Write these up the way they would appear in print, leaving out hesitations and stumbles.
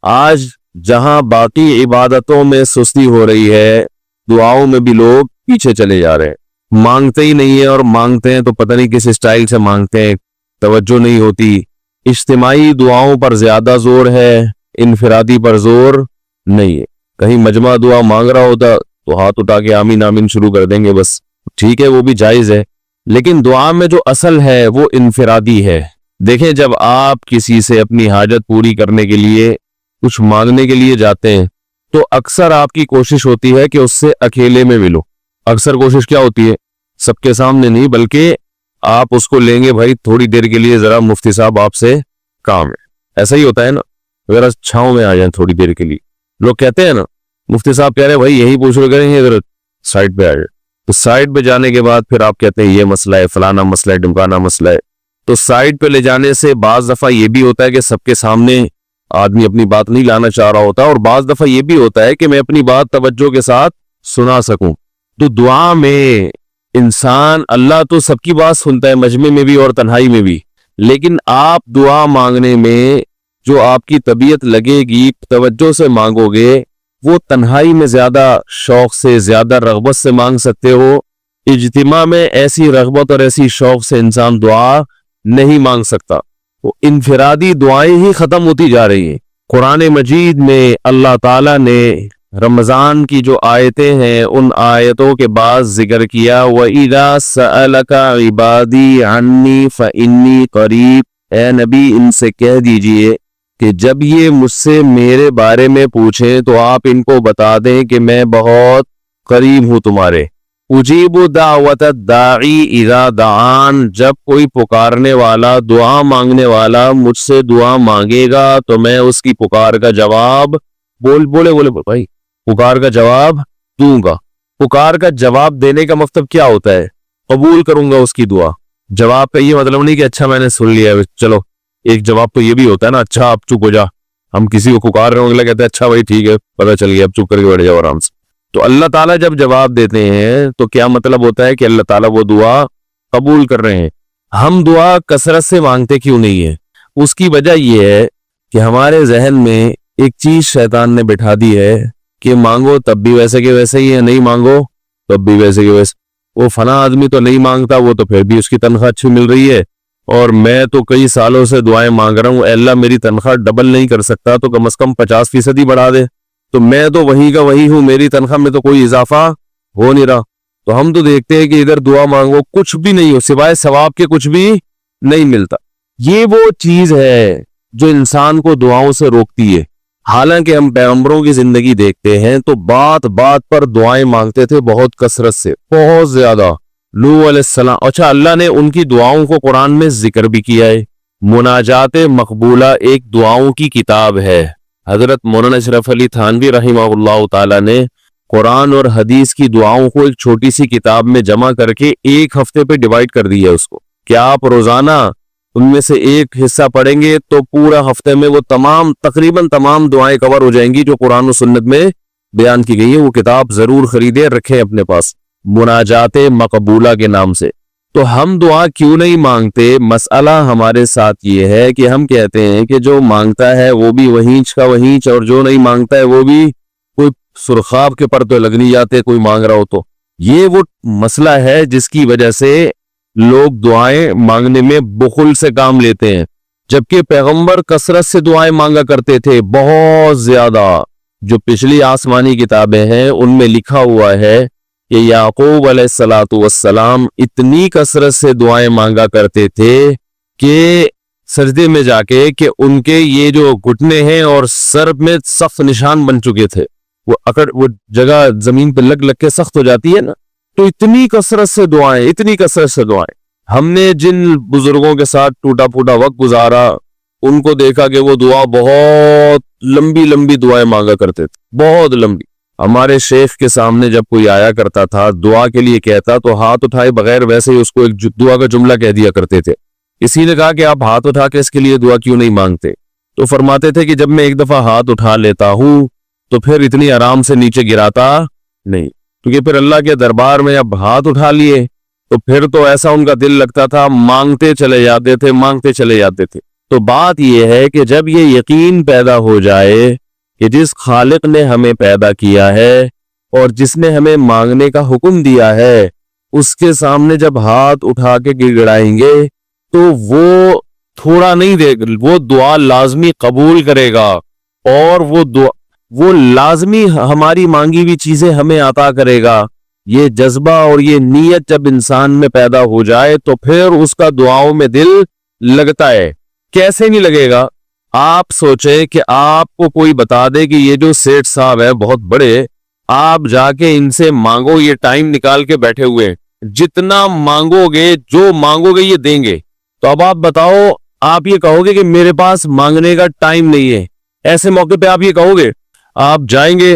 آج جہاں باقی عبادتوں میں سستی ہو رہی ہے، دعاؤں میں بھی لوگ پیچھے چلے جا رہے ہیں، مانگتے ہی نہیں ہیں، اور مانگتے ہیں تو پتہ نہیں کس اسٹائل سے مانگتے ہیں، توجہ نہیں ہوتی۔ اجتماعی دعاؤں پر زیادہ زور ہے، انفرادی پر زور نہیں ہے۔ کہیں مجمع دعا مانگ رہا ہوتا تو ہاتھ اٹھا کے آمین آمین شروع کر دیں گے، بس ٹھیک ہے، وہ بھی جائز ہے، لیکن دعا میں جو اصل ہے وہ انفرادی ہے۔ دیکھیں، جب آپ کسی سے اپنی حاجت پوری کرنے کے لیے کچھ مانگنے کے لیے جاتے ہیں تو اکثر آپ کی کوشش ہوتی ہے کہ اس سے اکیلے میں ملو۔ اکثر کوشش کیا ہوتی ہے؟ سب کے سامنے نہیں، بلکہ آپ اس کو لیں گے، بھائی تھوڑی دیر کے لیے ذرا مفتی صاحب آپ سے کام ہے۔ ایسا ہی ہوتا ہے نا، ذرا چھاؤں میں آ جائیں تھوڑی دیر کے لیے۔ لوگ کہتے ہیں نا، مفتی صاحب کہہ رہے ہیں بھائی یہی پوچھ رہے کریں گے، ذرا سائڈ پہ آ جائے۔ تو سائڈ پہ جانے کے بعد پھر آپ کہتے ہیں یہ مسئلہ ہے، فلانا مسئلہ ہے، ڈمکانا مسئلہ ہے۔ تو سائڈ پہ لے جانے سے بعض دفعہ یہ بھی ہوتا ہے کہ سب کے سامنے آدمی اپنی بات نہیں لانا چاہ رہا ہوتا، اور بعض دفعہ یہ بھی ہوتا ہے کہ میں اپنی بات توجہ کے ساتھ سنا سکوں۔ تو دعا میں انسان، اللہ تو سب کی بات سنتا ہے، مجمع میں بھی اور تنہائی میں بھی، لیکن آپ دعا مانگنے میں جو آپ کی طبیعت لگے گی، توجہ سے مانگو گے، وہ تنہائی میں زیادہ شوق سے، زیادہ رغبت سے مانگ سکتے ہو۔ اجتماع میں ایسی رغبت اور ایسی شوق سے انسان دعا نہیں مانگ سکتا۔ وہ انفرادی دعائیں ہی ختم ہوتی جا رہی ہیں۔ قرآن مجید میں اللہ تعالیٰ نے رمضان کی جو آیتیں ہیں ان آیتوں کے بعد ذکر کیا، وَإِذَا سَأَلَكَ عِبَادِي عَنِّي فَإِنِّي قَرِيب، اے نبی ان سے کہہ دیجئے کہ جب یہ مجھ سے میرے بارے میں پوچھیں تو آپ ان کو بتا دیں کہ میں بہت قریب ہوں تمہارے۔ اجیب دعوت الداعی اذا دعان، جب کوئی پکارنے والا، دعا مانگنے والا مجھ سے دعا مانگے گا تو میں اس کی پکار کا جواب بولے بھائی پکار کا جواب دوں گا۔ پکار کا جواب دینے کا مطلب کیا ہوتا ہے؟ قبول کروں گا اس کی دعا۔ جواب کا یہ مطلب نہیں کہ اچھا میں نے سن لیا، چلو ایک جواب تو یہ بھی ہوتا ہے نا، اچھا آپ چپ ہو جا۔ ہم کسی کو پکار رہے ہوں گے، کہتے ہیں اچھا بھائی ٹھیک ہے، پتہ چل گیا، اب چپ کر کے بیٹھ جاؤ آرام سے۔ تو اللہ تعالیٰ جب جواب دیتے ہیں تو کیا مطلب ہوتا ہے کہ اللہ تعالیٰ وہ دعا قبول کر رہے ہیں۔ ہم دعا کثرت سے مانگتے کیوں نہیں ہے؟ اس کی وجہ یہ ہے کہ ہمارے ذہن میں ایک چیز شیطان نے بٹھا دی ہے کہ مانگو تب بھی ویسے کے ویسے ہی ہے، نہیں مانگو تب بھی ویسے کے ویسے۔ وہ فلاں آدمی تو نہیں مانگتا، وہ تو پھر بھی اس کی تنخواہ اچھی مل رہی ہے، اور میں تو کئی سالوں سے دعائیں مانگ رہا ہوں، اے اللہ میری تنخواہ ڈبل نہیں کر سکتا تو کم از کم 50% ہی بڑھا دے، تو میں تو وہی کا وہی ہوں، میری تنخواہ میں تو کوئی اضافہ ہو نہیں رہا۔ تو ہم تو دیکھتے ہیں کہ ادھر دعا مانگو کچھ بھی نہیں ہو، سوائے ثواب کے کچھ بھی نہیں ملتا۔ یہ وہ چیز ہے جو انسان کو دعاؤں سے روکتی ہے۔ حالانکہ ہم پیغمبروں کی زندگی دیکھتے ہیں تو بات بات پر دعائیں مانگتے تھے، بہت کثرت سے، بہت زیادہ۔ نوح علیہ السلام، اچھا اللہ نے ان کی دعاؤں کو قرآن میں ذکر بھی کیا ہے۔ مناجات مقبولہ ایک دعاؤں کی کتاب ہے۔ حضرت مولانا اشرف علی تھانوی رحمہ اللہ تعالی نے قرآن اور حدیث کی دعاؤں کو ایک چھوٹی سی کتاب میں جمع کر کے ایک ہفتے پہ ڈیوائیڈ کر دیا ہے اس کو، کہ آپ روزانہ ان میں سے ایک حصہ پڑھیں گے تو پورا ہفتے میں وہ تقریباً تمام دعائیں کور ہو جائیں گی جو قرآن و سنت میں بیان کی گئی ہے۔ وہ کتاب ضرور خریدے، رکھیں اپنے پاس، مناجات مقبولہ کے نام سے۔ تو ہم دعا کیوں نہیں مانگتے؟ مسئلہ ہمارے ساتھ یہ ہے کہ ہم کہتے ہیں کہ جو مانگتا ہے وہ بھی وہینچ کا وہینچ، اور جو نہیں مانگتا ہے وہ بھی کوئی سرخاب کے پر تو لگ نہیں جاتے کوئی مانگ رہا ہو تو۔ یہ وہ مسئلہ ہے جس کی وجہ سے لوگ دعائیں مانگنے میں بخل سے کام لیتے ہیں، جبکہ پیغمبر کثرت سے دعائیں مانگا کرتے تھے، بہت زیادہ۔ جو پچھلی آسمانی کتابیں ہیں ان میں لکھا ہوا ہے کہ یعقوب علیہ السلام اتنی کثرت سے دعائیں مانگا کرتے تھے کہ سجدے میں جا کے کہ ان کے یہ جو گھٹنے ہیں اور سر میں سخت نشان بن چکے تھے، وہ جگہ زمین پہ لگ کے سخت ہو جاتی ہے نا، تو اتنی کثرت سے دعائیں۔ ہم نے جن بزرگوں کے ساتھ ٹوٹا پھوٹا وقت گزارا ان کو دیکھا کہ وہ دعا بہت لمبی لمبی دعائیں مانگا کرتے تھے، بہت لمبی۔ ہمارے شیخ کے سامنے جب کوئی آیا کرتا تھا دعا کے لیے کہتا تو ہاتھ اٹھائے بغیر ویسے ہی اس کو ایک دعا کا جملہ کہہ دیا کرتے تھے۔ کسی نے کہا کہ آپ ہاتھ اٹھا کے اس کے لیے دعا کیوں نہیں مانگتے؟ تو فرماتے تھے کہ جب میں ایک دفعہ ہاتھ اٹھا لیتا ہوں تو پھر اتنی آرام سے نیچے گراتا نہیں، کیونکہ پھر اللہ کے دربار میں اب ہاتھ اٹھا لیے تو پھر تو ایسا ان کا دل لگتا تھا، مانگتے چلے جاتے تھے۔ تو بات یہ ہے کہ جب یہ یقین پیدا ہو جائے کہ جس خالق نے ہمیں پیدا کیا ہے اور جس نے ہمیں مانگنے کا حکم دیا ہے، اس کے سامنے جب ہاتھ اٹھا کے گڑگڑائیں گے تو وہ تھوڑا نہیں دے گا، وہ دعا لازمی قبول کرے گا، اور وہ لازمی ہماری مانگی ہوئی چیزیں ہمیں عطا کرے گا۔ یہ جذبہ اور یہ نیت جب انسان میں پیدا ہو جائے تو پھر اس کا دعاؤں میں دل لگتا ہے۔ کیسے نہیں لگے گا؟ آپ سوچیں کہ آپ کو کوئی بتا دے کہ یہ جو سیٹھ صاحب ہے بہت بڑے، آپ جا کے ان سے مانگو، یہ ٹائم نکال کے بیٹھے ہوئے، جتنا مانگو گے، جو مانگو گے یہ دیں گے۔ تو اب آپ بتاؤ، آپ یہ کہو گے کہ میرے پاس مانگنے کا ٹائم نہیں ہے؟ ایسے موقع پہ آپ یہ کہو گے؟ آپ جائیں گے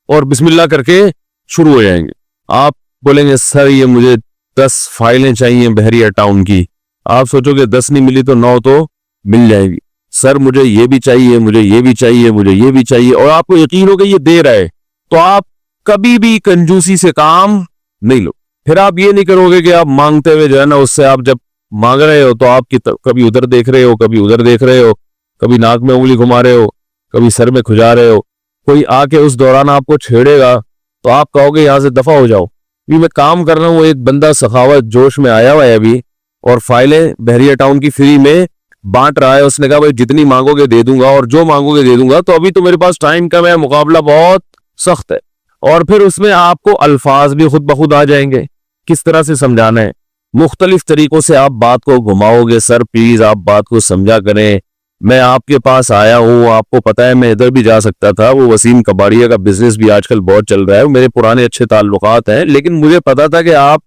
اور بسم اللہ کر کے شروع ہو جائیں گے۔ آپ بولیں گے سر یہ مجھے 10 فائلیں چاہیے بحریہ ٹاؤن کی۔ آپ سوچو گے 10 نہیں ملی تو 9 تو مل جائے گی۔ سر مجھے یہ بھی چاہیے، مجھے یہ بھی چاہیے، مجھے یہ بھی چاہیے، اور آپ کو یقین ہو کہ یہ دے رہا ہے، تو آپ کبھی بھی کنجوسی سے کام نہیں لو۔ پھر آپ یہ نہیں کرو گے کہ آپ مانگتے ہوئے جو ہے نا، اس سے آپ جب مانگ رہے ہو تو آپ کی کبھی ادھر دیکھ رہے ہو، کبھی ادھر دیکھ رہے ہو، کبھی ناک میں انگلی گھما رہے ہو، کبھی سر میں کھجا رہے ہو۔ کوئی آ کے اس دوران آپ کو چھیڑے گا تو آپ کہو گے یہاں سے دفع ہو جاؤ۔ میں کام کر رہا ہوں، ایک بندہ سخاوت جوش میں آیا ہوا ہے ابھی، اور فائلیں بحریہ ٹاؤن کی فری میں بانٹ رہا ہے۔ اس نے کہا بھائی جتنی مانگو گے دے دوں گا، اور جو مانگو گے دے دوں گا، تو ابھی تو میرے پاس ٹائم کم ہے، مقابلہ بہت سخت ہے۔ اور پھر اس میں آپ کو الفاظ بھی خود بخود آ جائیں گے، کس طرح سے سمجھانا ہے، مختلف طریقوں سے آپ بات کو گھماؤ گے۔ سر پلیز آپ بات کو سمجھا کریں، میں آپ کے پاس آیا ہوں، آپ کو پتا ہے میں ادھر بھی جا سکتا تھا، وہ وسیم کباڑیہ کا بزنس بھی آج کل بہت چل رہا ہے، میرے پرانے اچھے تعلقات ہیں، لیکن مجھے پتا تھا کہ آپ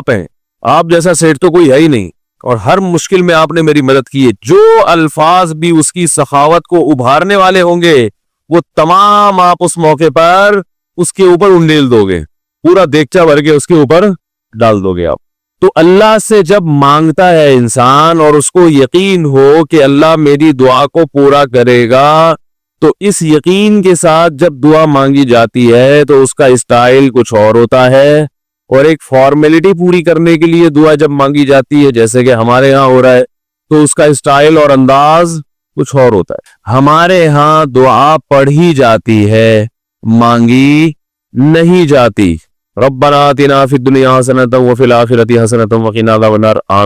ہیں، آپ جیسا سیٹ تو کوئی ہے ہی نہیں، اور ہر مشکل میں آپ نے میری مدد کی ہے۔ جو الفاظ بھی اس کی سخاوت کو ابھارنے والے ہوں گے، وہ تمام آپ اس موقع پر اس کے اوپر انڈیل دو گے، پورا دیگچا بھر کے اس کے اوپر ڈال دو گے آپ۔ تو اللہ سے جب مانگتا ہے انسان اور اس کو یقین ہو کہ اللہ میری دعا کو پورا کرے گا، تو اس یقین کے ساتھ جب دعا مانگی جاتی ہے تو اس کا اسٹائل کچھ اور ہوتا ہے، اور ایک فارمیلٹی پوری کرنے کے لیے دعا جب مانگی جاتی ہے جیسے کہ ہمارے ہاں ہو رہا ہے، تو اس کا اسٹائل اور انداز کچھ اور ہوتا ہے۔ ہمارے ہاں دعا پڑھی جاتی ہے، مانگی نہیں جاتی۔ ربنا آتنا فی الدنیا حسنۃ وفی الآخرۃ حسنۃ وقنا عذاب النار۔ آمین۔